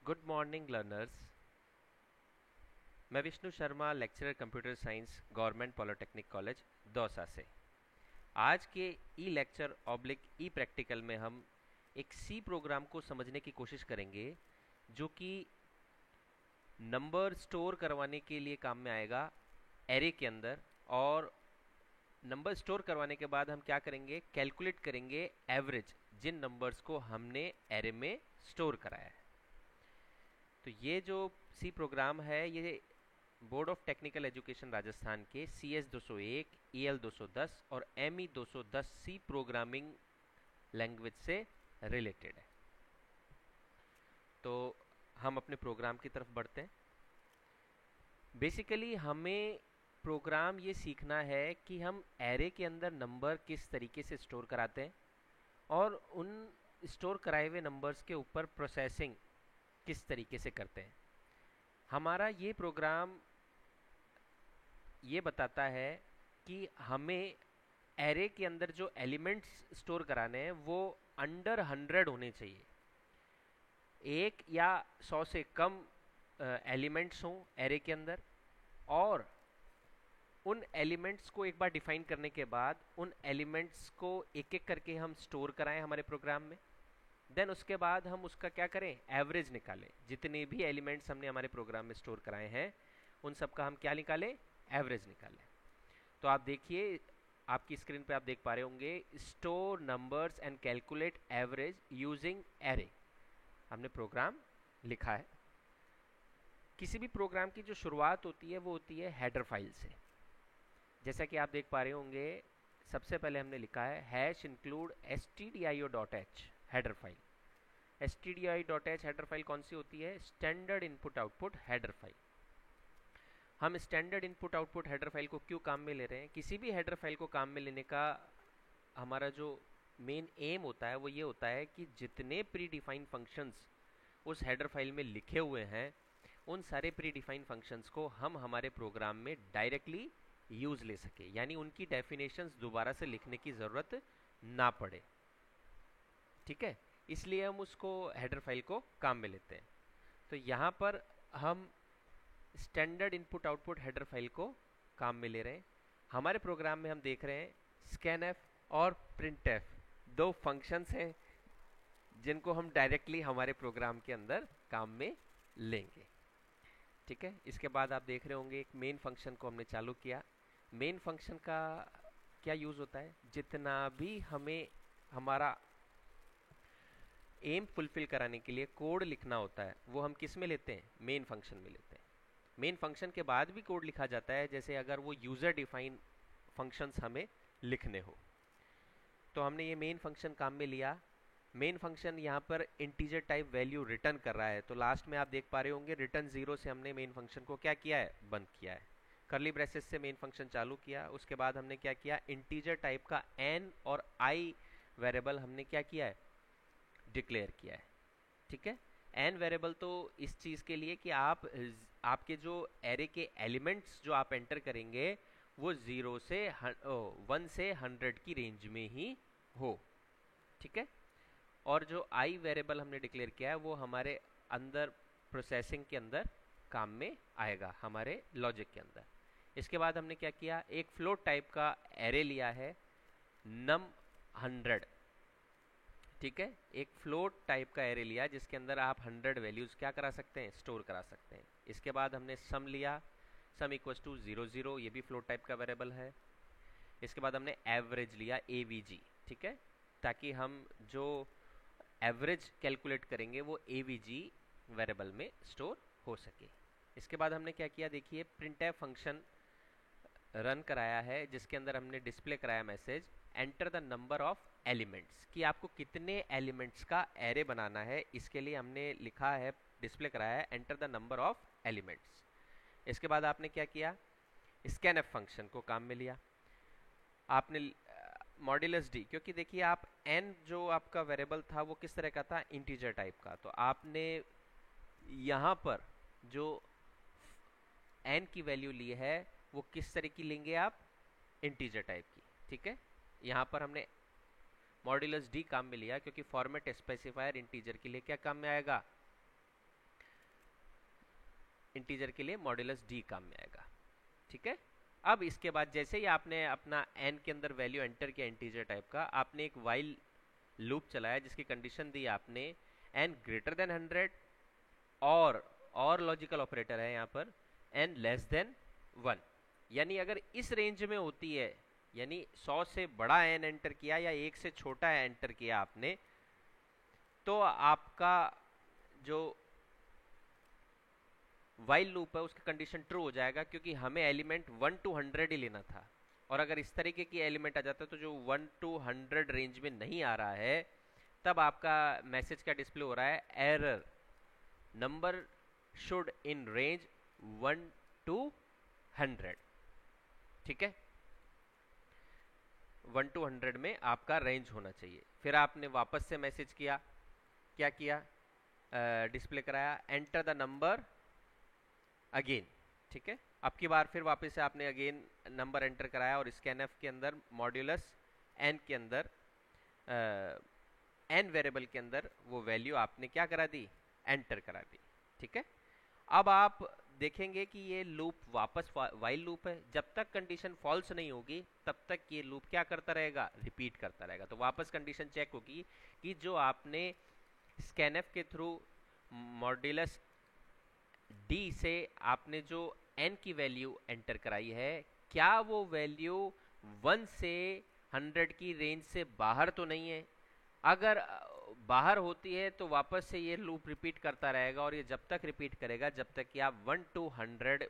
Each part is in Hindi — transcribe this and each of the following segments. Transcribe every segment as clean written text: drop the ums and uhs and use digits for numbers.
Good morning learners. मैं Vishnu Sharma, lecturer computer science, government polytechnic college Dausa से। आज के e lecture oblique e practical में हम एक सी प्रोग्राम को समझने की कोशिश करेंगे जो कि नंबर स्टोर करवाने के लिए काम में आएगा एरे के अंदर। और नंबर स्टोर करवाने के बाद हम क्या करेंगे, कैलकुलेट करेंगे एवरेज जिन नंबर्स को हमने एरे में स्टोर कराया है। तो ये जो सी प्रोग्राम है ये board of technical education Rajasthan के CS 201, EL 210 और ME 210 सी प्रोग्रामिंग लैंग्वेज से रिलेटेड है। तो हम अपने प्रोग्राम की तरफ बढ़ते हैं। बेसिकली हमें प्रोग्राम ये सीखना है कि हम एरे के अंदर नंबर किस तरीके से स्टोर कराते हैं और उन स्टोर कराए हुए नंबर्स के ऊपर प्रोसेसिंग किस तरीके से करते हैं। हमारा ये प्रोग्राम ये बताता है कि हमें एरे के अंदर जो एलिमेंट्स स्टोर कराने हैं वो अंडर 100 होने चाहिए। एक या 100 से कम एलिमेंट्स हों एरे के अंदर, और उन एलिमेंट्स को एक बार डिफाइन करने के बाद उन एलिमेंट्स को एक एक करके हम स्टोर कराएं हमारे प्रोग्राम में। देन उसके बाद हम उसका क्या करें, एवरेज निकालें। जितने भी एलिमेंट्स हमने हमारे प्रोग्राम में स्टोर कराए हैं उन सब का हम क्या निकालें, एवरेज निकालें। तो आप देखिए, आपकी स्क्रीन पे आप देख पा रहे होंगे, store numbers and calculate average using array हमने प्रोग्राम लिखा है। किसी भी प्रोग्राम की जो शुरुआत होती है वो होती है हेडर फाइल से। जैसा कि आप देख पा रहे होंगे, सबसे पहले हमने लिखा है hash include stdio.h header file. stdio.h header file कौन सी होती है, standard input output header file. हम standard input output header file को क्यों काम में ले रहे हैं, किसी भी हेडर फाइल को काम में लेने का हमारा जो मेन एम होता है वो ये होता है कि जितने प्री डिफाइन फंक्शंस उस हेडर फाइल में लिखे हुए हैं उन सारे प्री डिफाइन फंक्शंस को हम हमारे प्रोग्राम में डायरेक्टली यूज ले सके, यानी उनकी डेफिनेशंस दोबारा से लिखने की ज़रूरत ना पड़े। ठीक है, इसलिए हम उसको हेडर फाइल को काम में लेते हैं। तो यहाँ पर हम standard input output header file को काम में ले रहे हैं। हमारे प्रोग्राम में हम देख रहे हैं स्कैनएफ और प्रिंटएफ दो फंक्शंस हैं जिनको हम डायरेक्टली हमारे प्रोग्राम के अंदर काम में लेंगे। ठीक है, इसके बाद आप देख रहे होंगे एक मेन फंक्शन को हमने चालू किया। मेन फंक्शन का क्या यूज़ होता है, जितना भी हमें हमारा एम फुलफिल कराने के लिए कोड लिखना होता है वो हम किस में लेते हैं, मेन फंक्शन में लेते हैं। मेन फंक्शन के बाद भी कोड लिखा जाता है, जैसे अगर वो यूज़र डिफाइन फंक्शंस हमें लिखने हो। तो हमने ये मेन फंक्शन काम में लिया। मेन फंक्शन यहाँ पर इंटीजर टाइप वैल्यू रिटर्न कर रहा है। तो लास्ट में आप देख पा रहे होंगे रिटर्न 0 से हमने मेन फंक्शन को क्या किया है, बंद किया है। करली ब्रेसेस से मेन फंक्शन चालू किया। उसके बाद हमने क्या किया, इंटीजर टाइप का n और i वेरिएबल हमने क्या किया है, डिक्लेयर किया है। ठीक है, n वेरिएबल तो इस चीज़ के लिए कि आपके जो एरे के एलिमेंट्स जो आप एंटर करेंगे वो 1 से 100 की रेंज में ही हो। ठीक है, और जो i वेरिएबल हमने डिक्लेयर किया है वो हमारे अंदर प्रोसेसिंग के अंदर काम में आएगा, हमारे लॉजिक के अंदर। इसके बाद हमने क्या किया, एक फ्लोट टाइप का एरे लिया है num100। ठीक है, एक फ्लोट टाइप का एरे लिया जिसके अंदर आप 100 वैल्यूज क्या करा सकते हैं, स्टोर करा सकते हैं। इसके बाद हमने सम लिया, सम इक्वल्स टू 0 ये भी फ्लोट टाइप का वेरिएबल है। इसके बाद हमने एवरेज लिया avg। ठीक है, ताकि हम जो एवरेज कैलकुलेट करेंगे वो avg वेरिएबल में स्टोर हो सके। इसके बाद हमने क्या किया, देखिए प्रिंटफ फंक्शन रन कराया है जिसके अंदर हमने डिस्प्ले कराया message enter the number of elements, कि आपको कितने एलिमेंट्स का एरे बनाना है। इसके लिए हमने लिखा है, डिस्प्ले कराया है enter the number of elements. इसके बाद आपने क्या किया, स्कैनएफ फंक्शन को काम में लिया। आपने मॉड्यूलस डी, क्योंकि देखिए आप n जो आपका वेरिएबल था वो किस तरह का था, इंटीजर टाइप का, तो आपने यहाँ पर जो n की वैल्यू ली है वो किस तरह की लेंगे आप, इंटीजर टाइप की। ठीक है, यहाँ पर हमने मॉड्यूलस डी काम में लिया क्योंकि फॉर्मेट स्पेसिफायर इंटीजर के लिए क्या काम में आएगा, इंटीजर के लिए मॉड्यूलस डी काम में आएगा। ठीक है, अब इसके बाद जैसे ही आपने अपना n के अंदर वैल्यू एंटर किया इंटीजर टाइप का, आपने एक वाइल लूप चलाया जिसकी कंडीशन दी आपने n ग्रेटर देन 100 और लॉजिकल ऑपरेटर है यहाँ पर n लेस देन 1, यानी अगर इस रेंज में होती है, यानी 100 से बड़ा n एंटर किया या 1 से छोटा एंटर किया आपने, तो आपका जो वाइल लूप है उसका कंडीशन ट्रू हो जाएगा, क्योंकि हमें एलिमेंट 1 to 100 ही लेना था। और अगर इस तरीके की एलिमेंट आ जाता है तो जो 1 to 100 रेंज में नहीं आ रहा है, तब आपका मैसेज क्या डिस्प्ले हो रहा है, error number should in range 1 to 100। ठीक है, 1 to 100 में आपका रेंज होना चाहिए। फिर आपने वापस से मैसेज किया, क्या किया, डिस्प्ले कराया एंटर द नंबर अगेन। ठीक है, अब की बार फिर वापस से आपने अगेन नंबर एंटर कराया और स्कैनफ के अंदर मॉड्यूलस n के अंदर n वेरिएबल के अंदर वो वैल्यू आपने क्या करा दी, एंटर करा दी। ठीक है, अब आप देखेंगे कि ये लूप वापस वाइल लूप है, जब तक कंडीशन फॉल्स नहीं होगी तब तक ये लूप क्या करता रहेगा, रिपीट करता रहेगा। तो वापस कंडीशन चेक होगी कि जो आपने स्कैनफ के थ्रू मॉड्यूलस डी से आपने जो n की वैल्यू एंटर कराई है, क्या वो वैल्यू 1 से 100 की रेंज से बाहर तो नहीं है। अगर बाहर होती है तो वापस से ये लूप रिपीट करता रहेगा, और ये जब तक रिपीट करेगा जब तक कि आप 1 to 100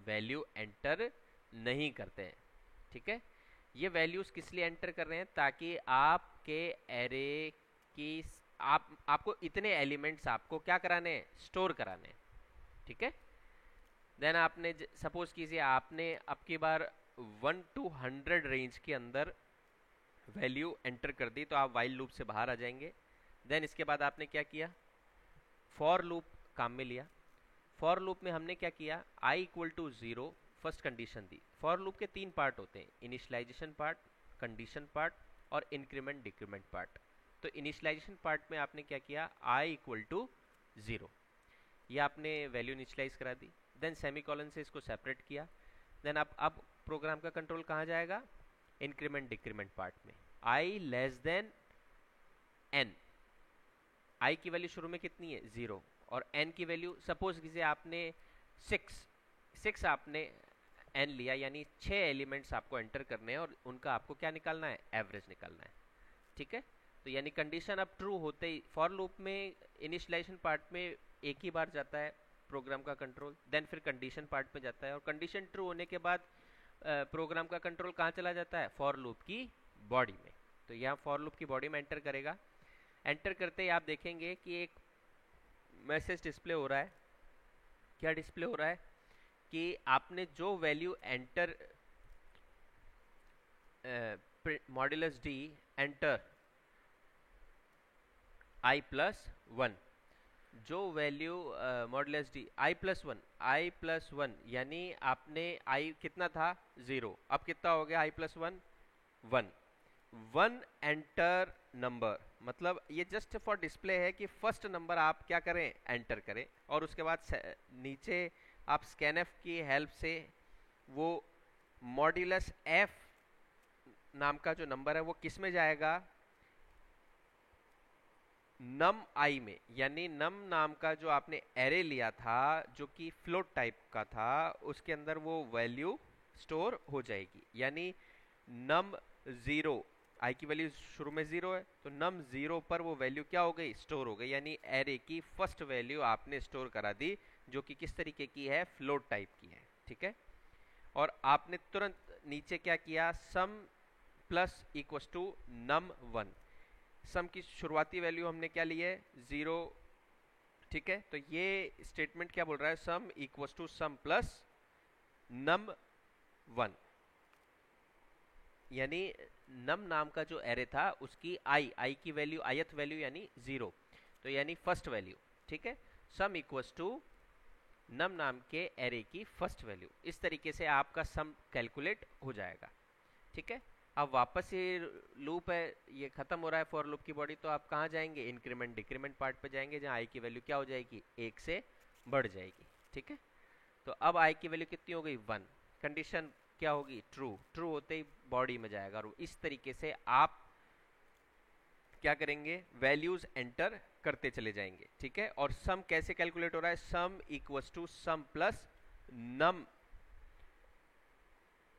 वैल्यू एंटर नहीं करते हैं। ठीक है, ये वैल्यूज किस लिए एंटर कर रहे हैं, ताकि आपके एरे की आपको इतने एलिमेंट्स आपको क्या कराने हैं, स्टोर कराने हैं। ठीक है, देन आपने सपोज कीजिए आपने अब की बार 1 to 100 रेंज के अंदर वैल्यू एंटर कर दी, तो आप वाइल लूप से बाहर आ जाएंगे। देन इसके बाद आपने क्या किया, फॉर लूप काम में लिया। फॉर लूप में हमने क्या किया, i equal to 0 first condition दी। फॉर लूप के 3 पार्ट होते हैं, इनिशियलाइजेशन पार्ट, कंडीशन पार्ट और इंक्रीमेंट डिक्रीमेंट पार्ट। तो इनिशियलाइजेशन पार्ट में आपने क्या किया, i इक्वल टू 0, ये आपने वैल्यू इनिशियलाइज करा दी। देन सेमीकोलन से इसको सेपरेट किया। देन अब प्रोग्राम का कंट्रोल कहाँ जाएगा, इंक्रीमेंट डिक्रीमेंट पार्ट में। i less than n, i की वैल्यू शुरू में कितनी है, 0, और n की वैल्यू सपोज कीजिए आपने 6 आपने n लिया, यानी 6 एलिमेंट्स आपको एंटर करने हैं और उनका आपको क्या निकालना है, एवरेज निकालना है। ठीक है, तो यानी कंडीशन अब ट्रू होते ही फॉर लूप में इनिशियलाइजेशन पार्ट में एक ही बार जाता है प्रोग्राम का कंट्रोल, देन फिर कंडीशन पार्ट में जाता है, और कंडीशन ट्रू होने के बाद प्रोग्राम का कंट्रोल कहाँ चला जाता है, फॉर लूप की बॉडी में। तो यहाँ फॉर लूप की बॉडी में एंटर करेगा। एंटर करते ही आप देखेंगे कि एक मैसेज डिस्प्ले हो रहा है। क्या डिस्प्ले हो रहा है कि आपने जो value enter modulus D enter i+1, जो वैल्यू मॉड्यूलस डी i+1 यानी आपने i कितना था, 0, अब कितना हो गया i+1, 1 एंटर नंबर, मतलब ये जस्ट फॉर डिस्प्ले है कि फर्स्ट नंबर आप क्या करें, एंटर करें, और उसके बाद नीचे आप स्कैनफ की हेल्प से वो मॉड्यूलस f नाम का जो नंबर है वो किस में जाएगा, नम आई में। यानी नम नाम का जो आपने एरे लिया था जो कि फ्लोट टाइप का था, उसके अंदर वो वैल्यू स्टोर हो जाएगी। यानी नम 0, आई की वैल्यू शुरू में 0 है, तो नम 0 पर वो वैल्यू क्या हो गई, स्टोर हो गई। यानी एरे की फर्स्ट वैल्यू आपने स्टोर करा दी, जो कि किस तरीके की है, फ्लोट टाइप की है। ठीक है, और आपने तुरंत नीचे क्या किया, सम प्लस इक्वल टू नम 1। सम की शुरुआती वैल्यू हमने क्या ली है, 0। ठीक है, तो ये स्टेटमेंट क्या बोल रहा है, sum equal to sum plus num 1, यानी नम नाम का जो एरे था उसकी आई की वैल्यू, ith वैल्यू यानी 0, तो यानी फर्स्ट वैल्यू। ठीक है, सम इक्वल टू नम नाम के एरे की फर्स्ट वैल्यू। इस तरीके से आपका सम कैलकुलेट हो जाएगा। ठीक है, अब वापस ये लूप है, ये खत्म हो रहा है फॉर लूप की बॉडी, तो आप कहाँ जाएंगे, इंक्रीमेंट डिक्रीमेंट पार्ट पे जाएंगे, जहाँ आई की वैल्यू क्या हो जाएगी, 1 से बढ़ जाएगी। ठीक है, तो अब आई की वैल्यू कितनी हो गई 1। कंडीशन क्या होगी ट्रू, ट्रू होते ही बॉडी में जाएगा। और इस तरीके से आप क्या करेंगे वैल्यूज एंटर करते चले जाएंगे, ठीक है। और सम कैसे कैलकुलेट हो रहा है, sum equals to sum plus num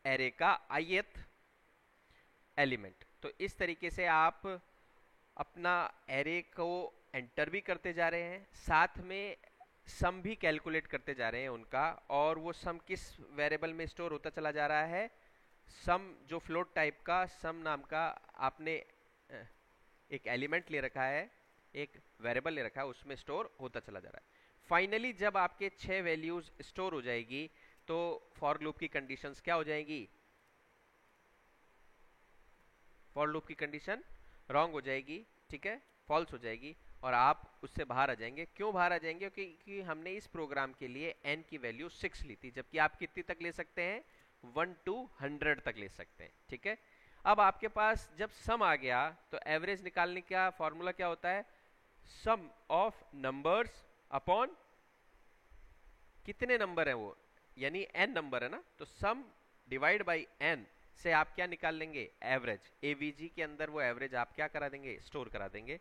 array का ith एलिमेंट। तो इस तरीके से आप अपना एरे को एंटर भी करते जा रहे हैं, साथ में सम भी कैलकुलेट करते जा रहे हैं उनका। और वो सम किस वेरिएबल में स्टोर होता चला जा रहा है, सम जो फ्लोट टाइप का सम नाम का आपने एक एलिमेंट ले रखा है, एक वेरिएबल ले रखा है, उसमें स्टोर होता चला जा रहा है। फाइनली जब आपके 6 वैल्यूज स्टोर हो जाएगी तो फॉर लूप की कंडीशंस क्या हो जाएगी, फॉर लूप की कंडीशन रॉन्ग हो जाएगी, ठीक है, फॉल्स हो जाएगी और आप उससे बाहर आ जाएंगे। क्यों बाहर आ जाएंगे, क्योंकि हमने इस प्रोग्राम के लिए n की वैल्यू 6 ली थी, जबकि आप कितनी तक ले सकते हैं 1 to 100 तक ले सकते हैं, ठीक है। अब आपके पास जब सम आ गया तो एवरेज निकालने का फॉर्मूला क्या होता है, सम ऑफ नंबर्स अपॉन कितने नंबर है वो, यानी n नंबर है ना, तो सम डिवाइड बाई n से आप क्या निकाल लेंगे एवरेज। एवीजी के अंदर वो एवरेज आप क्या करा देंगे स्टोर करा देंगे।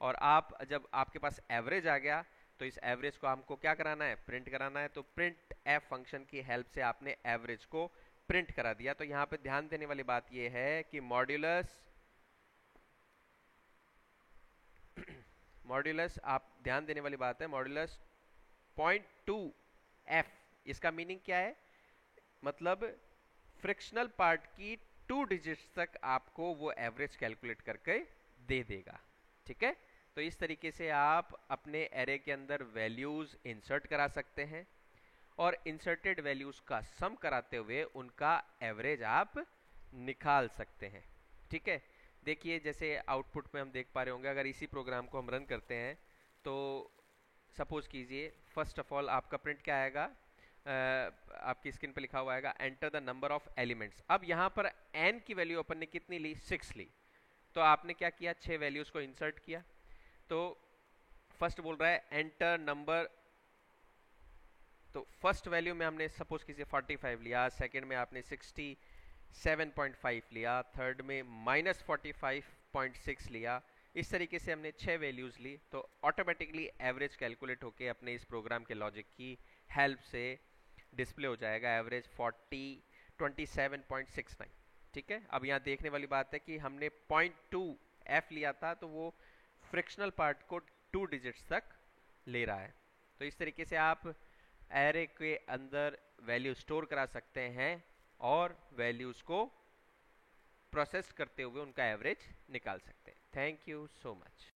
और आप जब आपके पास एवरेज आ गया तो इस एवरेज को हमको क्या कराना है प्रिंट कराना है। तो प्रिंट एफ फंक्शन की हेल्प से आपने एवरेज को प्रिंट करा दिया। तो यहाँ पे ध्यान देने वाली बात ये है कि मॉड्यूलस मॉड्यूलस आप ध्यान देने वाली बात है मॉड्यूलस 0.2 एफ, इसका मीनिंग क्या है, मतलब फ्रिक्शनल पार्ट की 2 डिजिट्स तक आपको वो एवरेज कैलकुलेट करके दे देगा, ठीक है। तो इस तरीके से आप अपने एरे के अंदर वैल्यूज इंसर्ट करा सकते हैं और इंसर्टेड वैल्यूज का सम कराते हुए उनका एवरेज आप निकाल सकते हैं, ठीक है। देखिए जैसे आउटपुट में हम देख पा रहे होंगे, अगर इसी प्रोग्राम को हम रन करते हैं तो सपोज कीजिए फर्स्ट ऑफ ऑल आपका प्रिंट क्या आएगा, आपकी स्क्रीन पे लिखा हुआ आएगा enter the number of elements. अब यहाँ पर n की वैल्यू अपन ने कितनी ली 6 ली, तो आपने क्या किया 6 वैल्यूज को इंसर्ट किया। तो फर्स्ट बोल रहा है एंटर नंबर, तो फर्स्ट वैल्यू में हमने सपोज कीजिए 45 लिया, सेकंड में आपने 67.5 लिया, थर्ड में -45.6 लिया। इस तरीके से हमने 6 वैल्यूज ली तो ऑटोमेटिकली एवरेज कैलकुलेट होके अपने इस प्रोग्राम के लॉजिक की हेल्प से डिस्प्ले हो जाएगा एवरेज 27.69, ठीक है। अब यहाँ देखने वाली बात है कि हमने 0.2 एफ लिया था तो वो फ्रिक्शनल पार्ट को 2 डिजिट्स तक ले रहा है। तो इस तरीके से आप एरे के अंदर वैल्यू स्टोर करा सकते हैं और वैल्यूज को प्रोसेस करते हुए उनका एवरेज निकाल सकते हैं। Thank you so much.